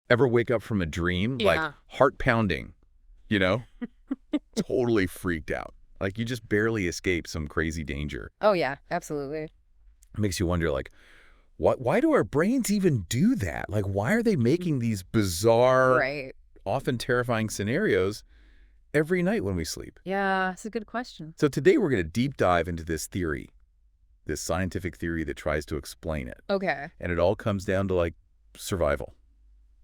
Ever wake up from a dream, like Yeah. heart pounding, you know? Totally freaked out. Like you just barely escaped some crazy danger. Oh, yeah, absolutely. It makes you wonder, like, why do our brains even do that? Like, why are they making these bizarre, Right. often terrifying scenarios every night when we sleep? Yeah, it's a good question. So today we're going to deep dive into this theory, this scientific theory that tries to explain it. Okay. And it all comes down to, like, survival,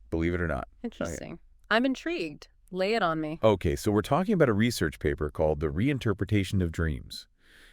believe it or not. Interesting. I'm intrigued. Lay it on me. Okay, so we're talking about a research paper called The Reinterpretation of Dreams,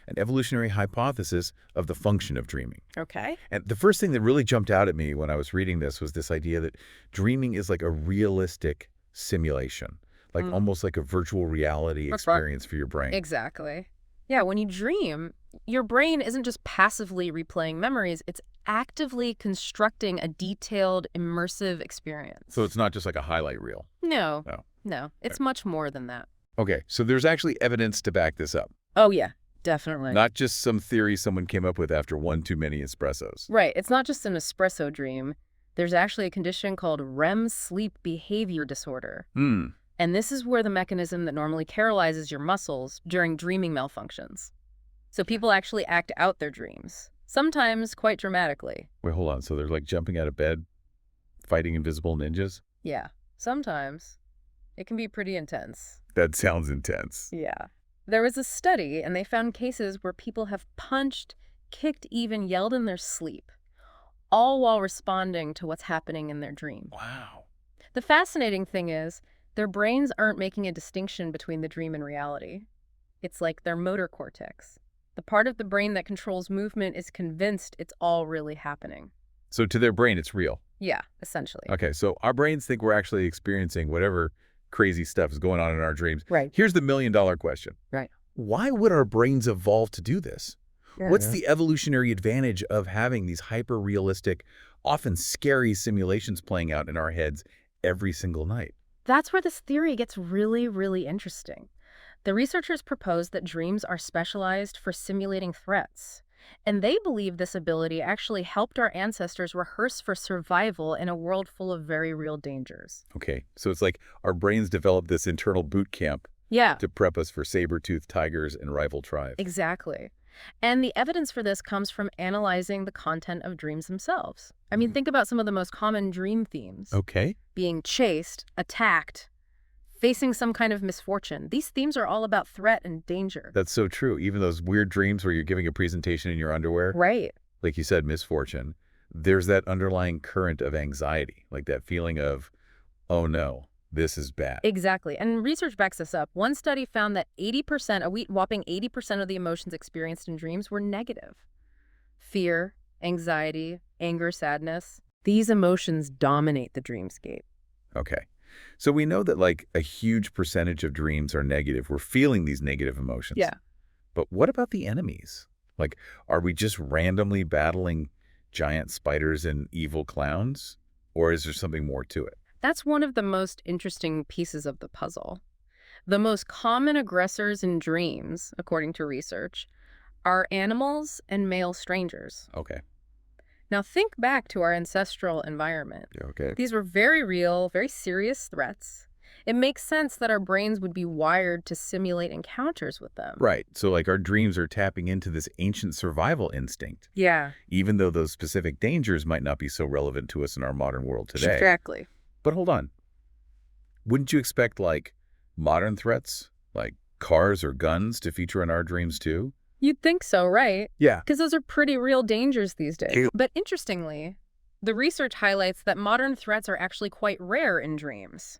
an evolutionary hypothesis of the function of dreaming. Okay. And the first thing that really jumped out at me when I was reading this was this idea that dreaming is like a realistic simulation, like almost like a virtual reality That's right. experience for your brain. Exactly. Yeah, when you dream, your brain isn't just passively replaying memories, it's actively constructing a detailed, immersive experience. So it's not just like a highlight reel. No, No. no, it's much more than that. Okay, so there's actually evidence to back this up, Oh, yeah, definitely. not just some theory someone came up with after one too many espressos. Right, it's not just an espresso dream. There's actually a condition called REM sleep behavior disorder. Hmm. And this is where the mechanism that normally paralyzes your muscles during dreaming malfunctions. So people actually act out their dreams, sometimes quite dramatically. Wait, hold on. So they're like jumping out of bed, fighting invisible ninjas? Yeah, sometimes. It can be pretty intense. That sounds intense. Yeah. There was a study, and they found cases where people have punched, kicked, even yelled in their sleep, all while responding to what's happening in their dream. Wow. The fascinating thing is, their brains aren't making a distinction between the dream and reality. It's like their motor cortex. The part of the brain that controls movement is convinced it's all really happening. So to their brain, it's real. Yeah, essentially. Okay, so our brains think we're actually experiencing whatever crazy stuff is going on in our dreams. Right. Here's the million-dollar question. Right. Why would our brains evolve to do this? Yeah. What's the evolutionary advantage of having these hyper-realistic, often scary simulations playing out in our heads every single night? That's where this theory gets really, really interesting. The researchers propose that dreams are specialized for simulating threats. And they believe this ability actually helped our ancestors rehearse for survival in a world full of very real dangers. Okay, so it's like our brains developed this internal boot camp Yeah, to prep us for saber-toothed tigers and rival tribes. exactly. And the evidence for this comes from analyzing the content of dreams themselves. I mean, think about some of the most common dream themes. Okay. Being chased, attacked, facing some kind of misfortune. These themes are all about threat and danger. That's so true. Even those weird dreams where you're giving a presentation in your underwear, Right. like you said, misfortune, there's that underlying current of anxiety, like that feeling of, oh no, this is bad. Exactly. And research backs this up. One study found that 80%, a whopping 80% of the emotions experienced in dreams were negative. Fear, anxiety, anger, sadness. These emotions dominate the dreamscape. Okay. So we know that like a huge percentage of dreams are negative. We're feeling these negative emotions. Yeah. But what about the enemies? Like, are we just randomly battling giant spiders and evil clowns? Or is there something more to it? That's one of the most interesting pieces of the puzzle. The most common aggressors in dreams, according to research, are animals and male strangers. Okay. Now think back to our ancestral environment. Okay. These were very real, very serious threats. It makes sense that our brains would be wired to simulate encounters with them. Right. So like our dreams are tapping into this ancient survival instinct, Yeah, even though those specific dangers might not be so relevant to us in our modern world today. exactly. But hold on. Wouldn't you expect like modern threats, like cars or guns, to feature in our dreams too? You'd think so, right? Yeah. Because those are pretty real dangers these days. Ew. But interestingly, the research highlights that modern threats are actually quite rare in dreams.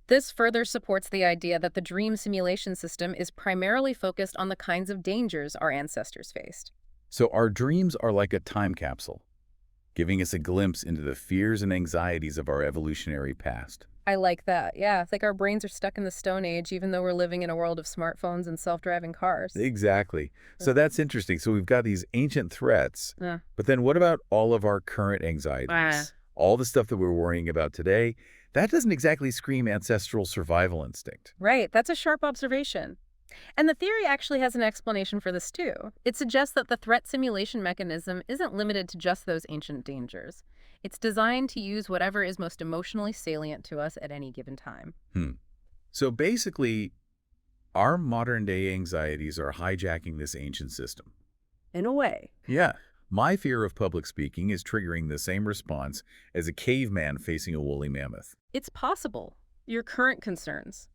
This further supports the idea that the dream simulation system is primarily focused on the kinds of dangers our ancestors faced. So our dreams are like a time capsule, giving us a glimpse into the fears and anxieties of our evolutionary past. I like that. Yeah, it's like our brains are stuck in the Stone Age, even though we're living in a world of smartphones and self-driving cars. Exactly. So that's interesting. So we've got these ancient threats, Yeah. but then what about all of our current anxieties? Ah. All the stuff that we're worrying about today, that doesn't exactly scream ancestral survival instinct. Right, that's a sharp observation. And the theory actually has an explanation for this too. It suggests that the threat simulation mechanism isn't limited to just those ancient dangers. It's designed to use whatever is most emotionally salient to us at any given time. So basically, our modern-day anxieties are hijacking this ancient system. In a way. Yeah. My fear of public speaking is triggering the same response as a caveman facing a woolly mammoth. It's possible. Your current concerns,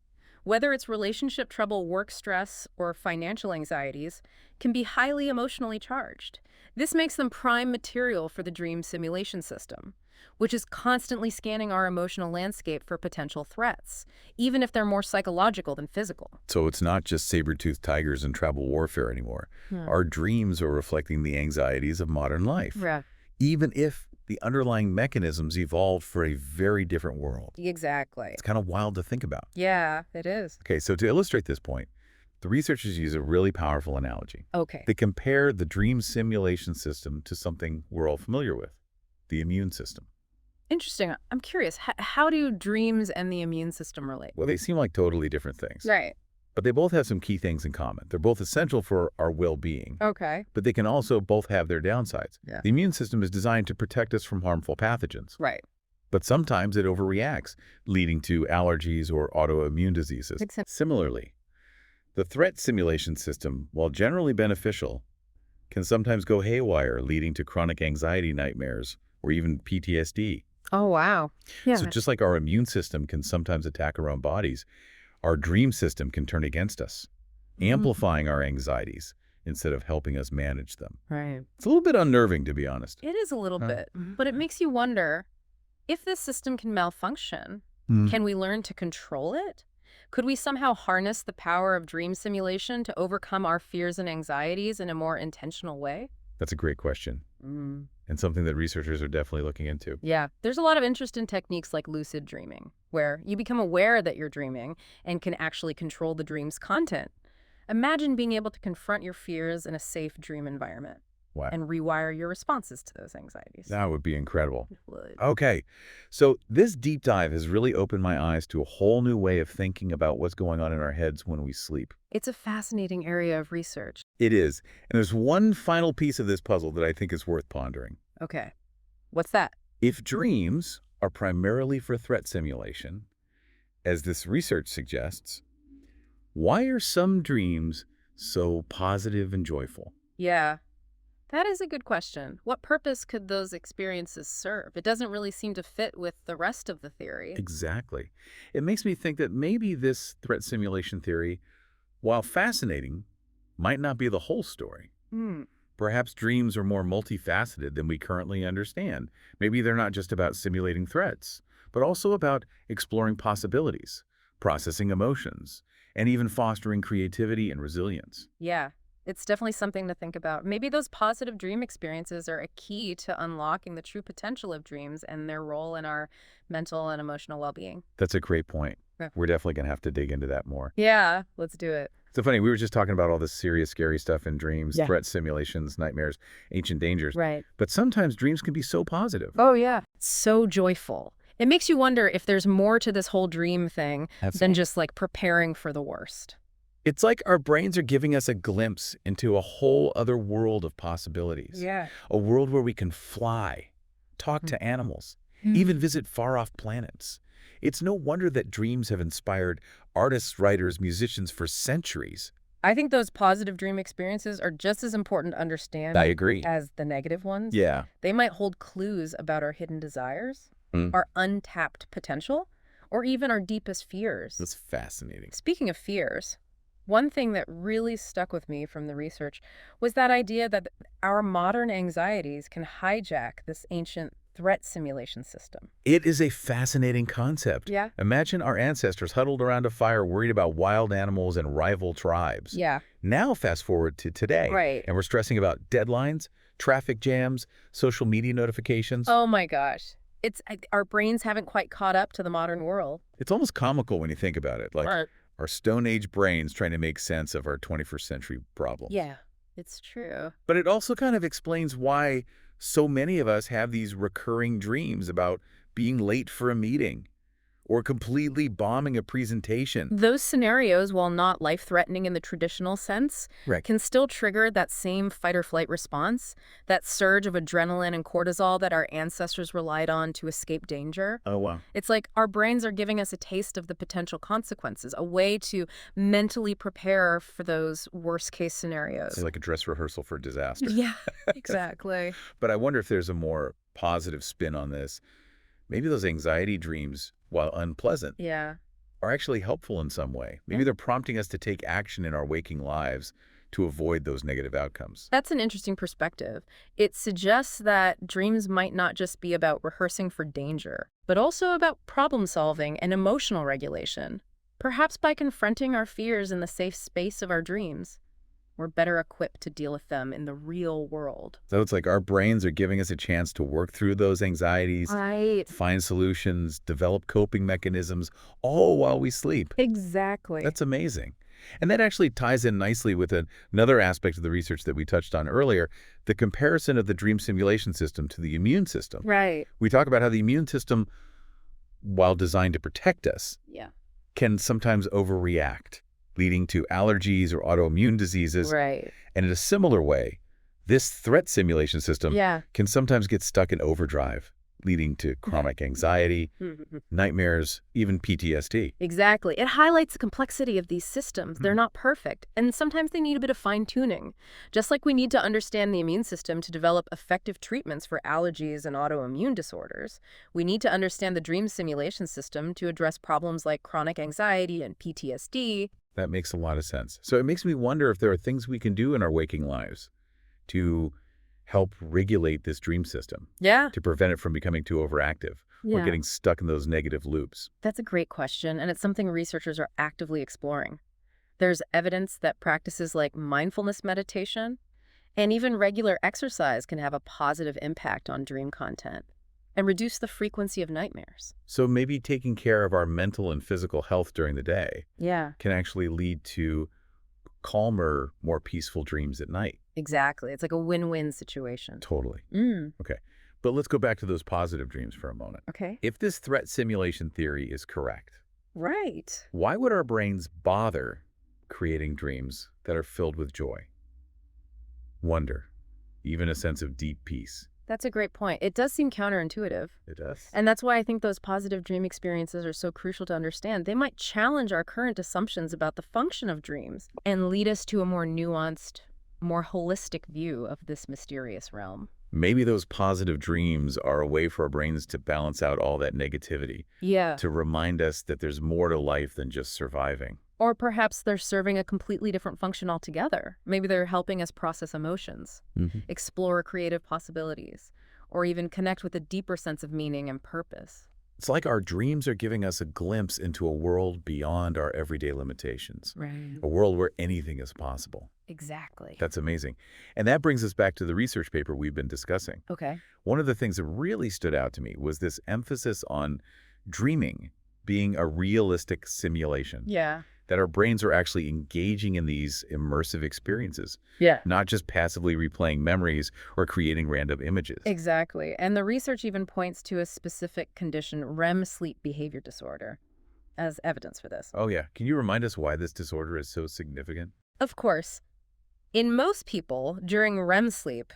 whether it's relationship trouble, work stress, or financial anxieties, can be highly emotionally charged. This makes them prime material for the dream simulation system, which is constantly scanning our emotional landscape for potential threats, even if they're more psychological than physical. So it's not just saber-toothed tigers and tribal warfare anymore. Our dreams are reflecting the anxieties of modern life, Yeah. even if the underlying mechanisms evolved for a very different world. Exactly. It's kind of wild to think about. Yeah, it is. Okay, so to illustrate this point, the researchers use a really powerful analogy. Okay. They compare the dream simulation system to something we're all familiar with, the immune system. Interesting. I'm curious, how do dreams and the immune system relate? Well, they seem like totally different things, Right. but they both have some key things in common. They're both essential for our well-being, Okay. but they can also both have their downsides. Yeah. The immune system is designed to protect us from harmful pathogens, Right. but sometimes it overreacts, leading to allergies or autoimmune diseases. Makes sense. Similarly, the threat simulation system, while generally beneficial, can sometimes go haywire, leading to chronic anxiety nightmares or even PTSD. Oh, wow. Yeah. So just like our immune system can sometimes attack our own bodies, our dream system can turn against us, amplifying our anxieties instead of helping us manage them. Right. It's a little bit unnerving, to be honest. It is a little bit, but it makes you wonder, if this system can malfunction, Hmm. can we learn to control it? Could we somehow harness the power of dream simulation to overcome our fears and anxieties in a more intentional way? That's a great question, and something that researchers are definitely looking into. Yeah, there's a lot of interest in techniques like lucid dreaming, where you become aware that you're dreaming and can actually control the dream's content. Imagine being able to confront your fears in a safe dream environment Wow. and rewire your responses to those anxieties. That would be incredible. It would. Okay, so this deep dive has really opened my eyes to a whole new way of thinking about what's going on in our heads when we sleep. It's a fascinating area of research. It is. And there's one final piece of this puzzle that I think is worth pondering. Okay. What's that? If dreams are primarily for threat simulation, as this research suggests, why are some dreams so positive and joyful? Yeah, that is a good question. What purpose could those experiences serve? It doesn't really seem to fit with the rest of the theory. Exactly. It makes me think that maybe this threat simulation theory, while fascinating, might not be the whole story. Perhaps dreams are more multifaceted than we currently understand. Maybe they're not just about simulating threats, but also about exploring possibilities, processing emotions, and even fostering creativity and resilience. Yeah, it's definitely something to think about. Maybe those positive dream experiences are a key to unlocking the true potential of dreams and their role in our mental and emotional well-being. That's a great point. Yeah. We're definitely going to have to dig into that more. Yeah, let's do it. So funny, we were just talking about all this serious, scary stuff in dreams, Yeah. threat simulations, nightmares, ancient dangers. Right. But sometimes dreams can be so positive. Oh, yeah. So joyful. It makes you wonder if there's more to this whole dream thing than just like preparing for the worst. It's like our brains are giving us a glimpse into a whole other world of possibilities. Yeah. A world where we can fly, talk to animals, even visit far-off planets. It's no wonder that dreams have inspired artists, writers, musicians for centuries. I think those positive dream experiences are just as important to understand I agree. as the negative ones. Yeah. They might hold clues about our hidden desires, Mm. our untapped potential, or even our deepest fears. That's fascinating. Speaking of fears, one thing that really stuck with me from the research was that idea that our modern anxieties can hijack this ancient threat simulation system. It is a fascinating concept. Yeah. Imagine our ancestors huddled around a fire worried about wild animals and rival tribes. Yeah. Now fast forward to today. Right. And we're stressing about deadlines, traffic jams, social media notifications. Oh my gosh. Our brains haven't quite caught up to the modern world. It's almost comical when you think about it. Like Right. our Stone Age brains trying to make sense of our 21st century problems. Yeah, it's true. But it also kind of explains why so many of us have these recurring dreams about being late for a meeting or completely bombing a presentation. Those scenarios, while not life-threatening in the traditional sense, Right. can still trigger that same fight-or-flight response, that surge of adrenaline and cortisol that our ancestors relied on to escape danger. Oh, wow. It's like our brains are giving us a taste of the potential consequences, a way to mentally prepare for those worst-case scenarios. It's like a dress rehearsal for disaster. Yeah, exactly. But I wonder if there's a more positive spin on this. Maybe those anxiety dreams, while unpleasant, Yeah. are actually helpful in some way. Maybe Yeah. they're prompting us to take action in our waking lives to avoid those negative outcomes. That's an interesting perspective. It suggests that dreams might not just be about rehearsing for danger, but also about problem solving and emotional regulation. Perhaps by confronting our fears in the safe space of our dreams, we're better equipped to deal with them in the real world. So it's like our brains are giving us a chance to work through those anxieties, Right. find solutions, develop coping mechanisms, all while we sleep. Exactly. That's amazing. And that actually ties in nicely with another aspect of the research that we touched on earlier, the comparison of the dream simulation system to the immune system. Right. We talk about how the immune system, while designed to protect us, Yeah. can sometimes overreact, leading to allergies or autoimmune diseases. Right. And in a similar way, this threat simulation system Yeah. can sometimes get stuck in overdrive, leading to chronic anxiety, nightmares, even PTSD. Exactly. It highlights the complexity of these systems. They're not perfect, and sometimes they need a bit of fine-tuning. Just like we need to understand the immune system to develop effective treatments for allergies and autoimmune disorders, we need to understand the dream simulation system to address problems like chronic anxiety and PTSD. That makes a lot of sense. So it makes me wonder if there are things we can do in our waking lives to help regulate this dream system, Yeah. to prevent it from becoming too overactive or Yeah. getting stuck in those negative loops. That's a great question, and it's something researchers are actively exploring. There's evidence that practices like mindfulness meditation and even regular exercise can have a positive impact on dream content and reduce the frequency of nightmares. So maybe taking care of our mental and physical health during the day Yeah, can actually lead to calmer, more peaceful dreams at night. exactly. It's like a win-win situation. Totally. Mm, Okay. But let's go back to those positive dreams for a moment. okay. If this threat simulation theory is correct, Right. why would our brains bother creating dreams that are filled with joy, wonder, even a sense of deep peace? That's a great point. It does seem counterintuitive. It does. And that's why I think those positive dream experiences are so crucial to understand. They might challenge our current assumptions about the function of dreams and lead us to a more nuanced, more holistic view of this mysterious realm. Maybe those positive dreams are a way for our brains to balance out all that negativity, Yeah. to remind us that there's more to life than just surviving. Or perhaps they're serving a completely different function altogether. Maybe they're helping us process emotions, explore creative possibilities, or even connect with a deeper sense of meaning and purpose. It's like our dreams are giving us a glimpse into a world beyond our everyday limitations, Right. a world where anything is possible. Exactly. That's amazing. And that brings us back to the research paper we've been discussing. Okay. One of the things that really stood out to me was this emphasis on dreaming being a realistic simulation, Yeah. that our brains are actually engaging in these immersive experiences, Yeah. not just passively replaying memories or creating random images. Exactly. And the research even points to a specific condition, REM sleep behavior disorder, as evidence for this. Oh, yeah. Can you remind us why this disorder is so significant? Of course, in most people, during REM sleep,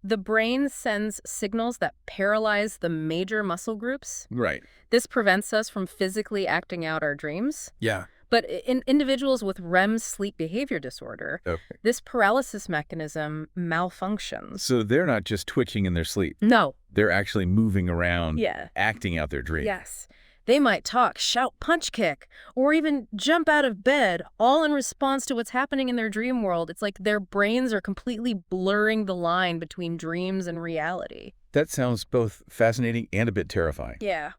the brain sends signals that paralyze the major muscle groups. Right. This prevents us from physically acting out our dreams. Yeah. But in individuals with REM sleep behavior disorder, Okay. this paralysis mechanism malfunctions. So they're not just twitching in their sleep. No. They're actually moving around, Yeah. acting out their dream. Yes. They might talk, shout, punch kick, or even jump out of bed, all in response to what's happening in their dream world. It's like their brains are completely blurring the line between dreams and reality. That sounds both fascinating and a bit terrifying. Yeah.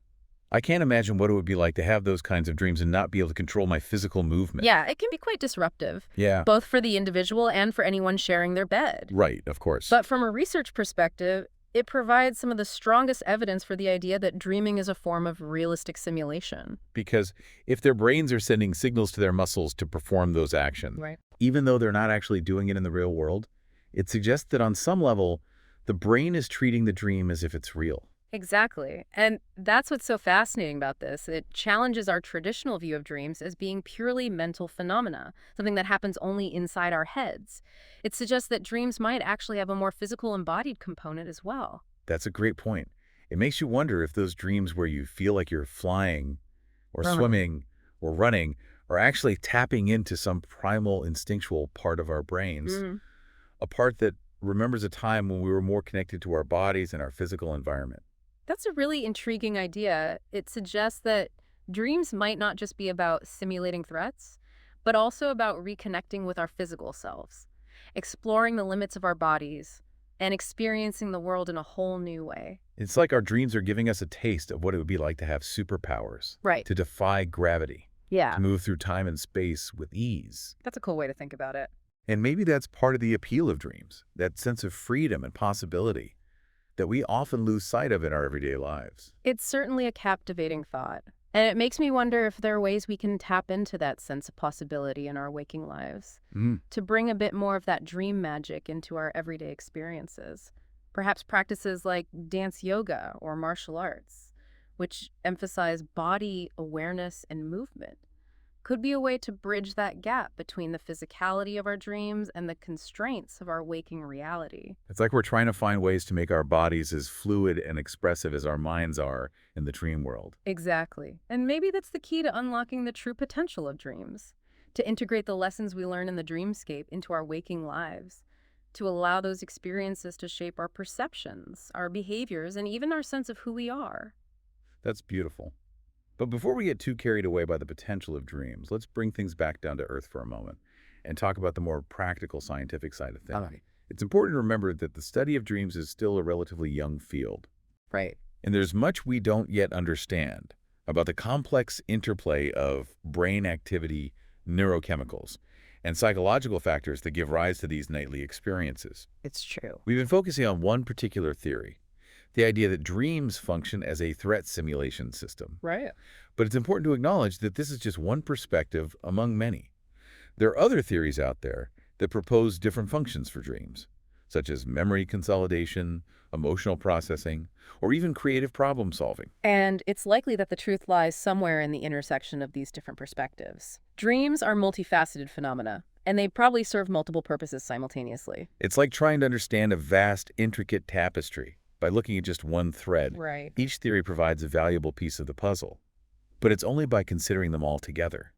I can't imagine what it would be like to have those kinds of dreams and not be able to control my physical movement. Yeah, it can be quite disruptive, Yeah. both for the individual and for anyone sharing their bed. Right, of course. But from a research perspective, it provides some of the strongest evidence for the idea that dreaming is a form of realistic simulation. Because if their brains are sending signals to their muscles to perform those actions, Right. even though they're not actually doing it in the real world, it suggests that on some level, the brain is treating the dream as if it's real. Exactly. And that's what's so fascinating about this. It challenges our traditional view of dreams as being purely mental phenomena, something that happens only inside our heads. It suggests that dreams might actually have a more physical embodied component as well. That's a great point. It makes you wonder if those dreams where you feel like you're flying or Right. swimming or running are actually tapping into some primal instinctual part of our brains, Hmm. a part that remembers a time when we were more connected to our bodies and our physical environment. That's a really intriguing idea. It suggests that dreams might not just be about simulating threats, but also about reconnecting with our physical selves, exploring the limits of our bodies, and experiencing the world in a whole new way. It's like our dreams are giving us a taste of what it would be like to have superpowers, Right. to defy gravity, Yeah. to move through time and space with ease. That's a cool way to think about it. And maybe that's part of the appeal of dreams, that sense of freedom and possibility that we often lose sight of in our everyday lives. It's certainly a captivating thought. And it makes me wonder if there are ways we can tap into that sense of possibility in our waking lives, Mm, to bring a bit more of that dream magic into our everyday experiences. Perhaps practices like dance yoga or martial arts, which emphasize body awareness and movement, could be a way to bridge that gap between the physicality of our dreams and the constraints of our waking reality. It's like we're trying to find ways to make our bodies as fluid and expressive as our minds are in the dream world. Exactly. And maybe that's the key to unlocking the true potential of dreams, to integrate the lessons we learn in the dreamscape into our waking lives, to allow those experiences to shape our perceptions, our behaviors, and even our sense of who we are. That's beautiful. But before we get too carried away by the potential of dreams, let's bring things back down to earth for a moment and talk about the more practical scientific side of things. All right. It's important to remember that the study of dreams is still a relatively young field, Right. and there's much we don't yet understand about the complex interplay of brain activity, neurochemicals, and psychological factors that give rise to these nightly experiences. It's true. We've been focusing on one particular theory, the idea that dreams function as a threat simulation system. Right. But it's important to acknowledge that this is just one perspective among many. There are other theories out there that propose different functions for dreams, such as memory consolidation, emotional processing, or even creative problem solving. And it's likely that the truth lies somewhere in the intersection of these different perspectives. Dreams are multifaceted phenomena, and they probably serve multiple purposes simultaneously. It's like trying to understand a vast, intricate tapestry by looking at just one thread. Right. Each theory provides a valuable piece of the puzzle, but it's only by considering them all together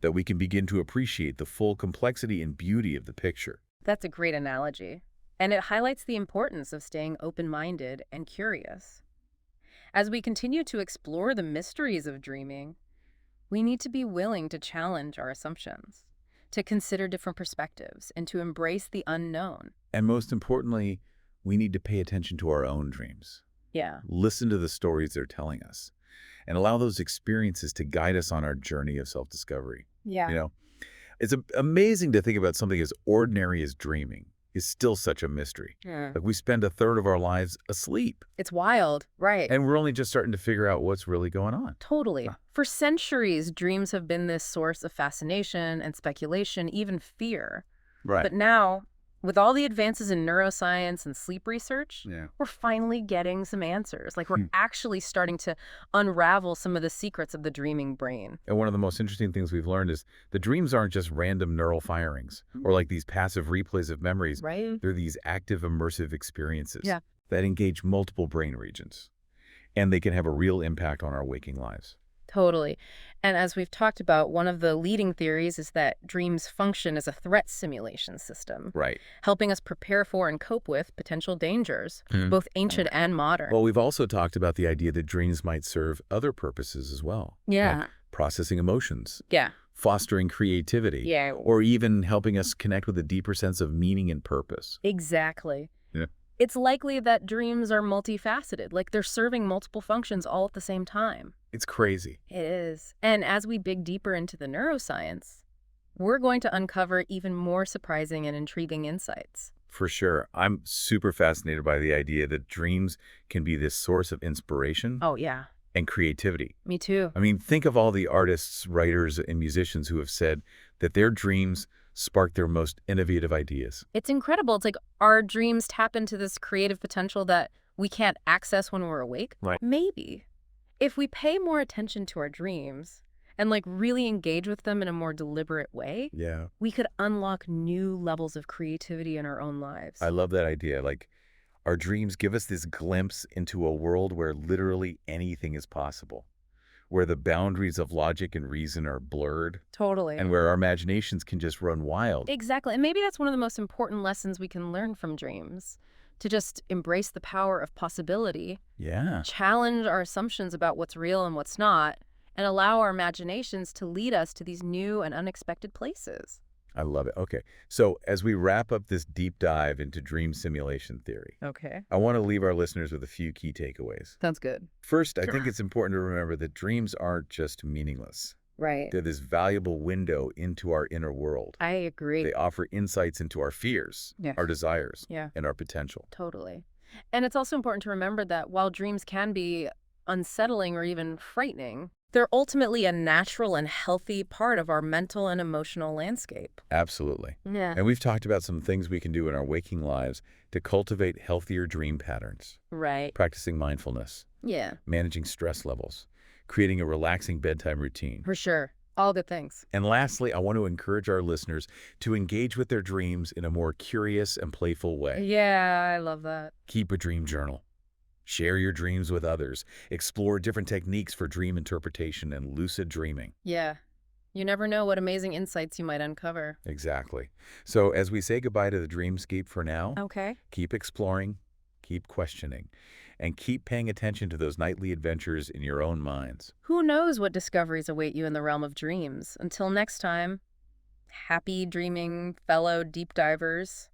that we can begin to appreciate the full complexity and beauty of the picture. That's a great analogy. And it highlights the importance of staying open-minded and curious. As we continue to explore the mysteries of dreaming, we need to be willing to challenge our assumptions, to consider different perspectives, and to embrace the unknown. And most importantly, we need to pay attention to our own dreams. Yeah. Listen to the stories they're telling us, and allow those experiences to guide us on our journey of self-discovery. Yeah. You know, it's amazing to think about something as ordinary as dreaming is still such a mystery. Yeah. Like we spend a third of our lives asleep, It's wild. Right. and we're only just starting to figure out what's really going on. Totally. Huh. For centuries, dreams have been this source of fascination and speculation, even fear. Right. But now, with all the advances in neuroscience and sleep research, Yeah. we're finally getting some answers. Like we're Hmm. actually starting to unravel some of the secrets of the dreaming brain. And one of the most interesting things we've learned is the dreams aren't just random neural firings or like these passive replays of memories. Right? They're these active, immersive experiences Yeah. that engage multiple brain regions, and they can have a real impact on our waking lives. Totally. And as we've talked about, one of the leading theories is that dreams function as a threat simulation system, Right. helping us prepare for and cope with potential dangers, Mhm. both ancient and modern. Well, we've also talked about the idea that dreams might serve other purposes as well. Yeah. Like processing emotions, Yeah. fostering creativity, Yeah. or even helping us connect with a deeper sense of meaning and purpose. Exactly. Yeah. It's likely that dreams are multifaceted, like they're serving multiple functions all at the same time. It's crazy. It is. And as we dig deeper into the neuroscience, we're going to uncover even more surprising and intriguing insights. For sure. I'm super fascinated by the idea that dreams can be this source of inspiration Oh, yeah. and creativity. Me too. I mean, think of all the artists, writers, and musicians who have said that their dreams spark their most innovative ideas. It's incredible. It's like our dreams tap into this creative potential that we can't access when we're awake? Right. Maybe. If we pay more attention to our dreams and really engage with them in a more deliberate way, Yeah. we could unlock new levels of creativity in our own lives. I love that idea. Like, our dreams give us this glimpse into a world where literally anything is possible, where the boundaries of logic and reason are blurred, Totally. and where our imaginations can just run wild. Exactly. And maybe that's one of the most important lessons we can learn from dreams, to just embrace the power of possibility, Yeah. challenge our assumptions about what's real and what's not, and allow our imaginations to lead us to these new and unexpected places. I love it. Okay. So as we wrap up this deep dive into dream simulation theory, Okay. I want to leave our listeners with a few key takeaways. Sounds good. First, I think it's important to remember that dreams aren't just meaningless. Right. They're this valuable window into our inner world. I agree. They offer insights into our fears, Yes. our desires, Yeah. and our potential. Totally. And it's also important to remember that while dreams can be unsettling or even frightening, they're ultimately a natural and healthy part of our mental and emotional landscape. Absolutely. Yeah. And we've talked about some things we can do in our waking lives to cultivate healthier dream patterns, Right. practicing mindfulness, Yeah, managing stress levels, creating a relaxing bedtime routine. for sure. All good things. And lastly, I want to encourage our listeners to engage with their dreams in a more curious and playful way. Yeah, I love that. Keep a dream journal. Share your dreams with others. Explore different techniques for dream interpretation and lucid dreaming. Yeah. You never know what amazing insights you might uncover. Exactly. So as we say goodbye to the dreamscape for now, Okay. keep exploring, keep questioning, and keep paying attention to those nightly adventures in your own minds. Who knows what discoveries await you in the realm of dreams? Until next time, happy dreaming, fellow deep divers.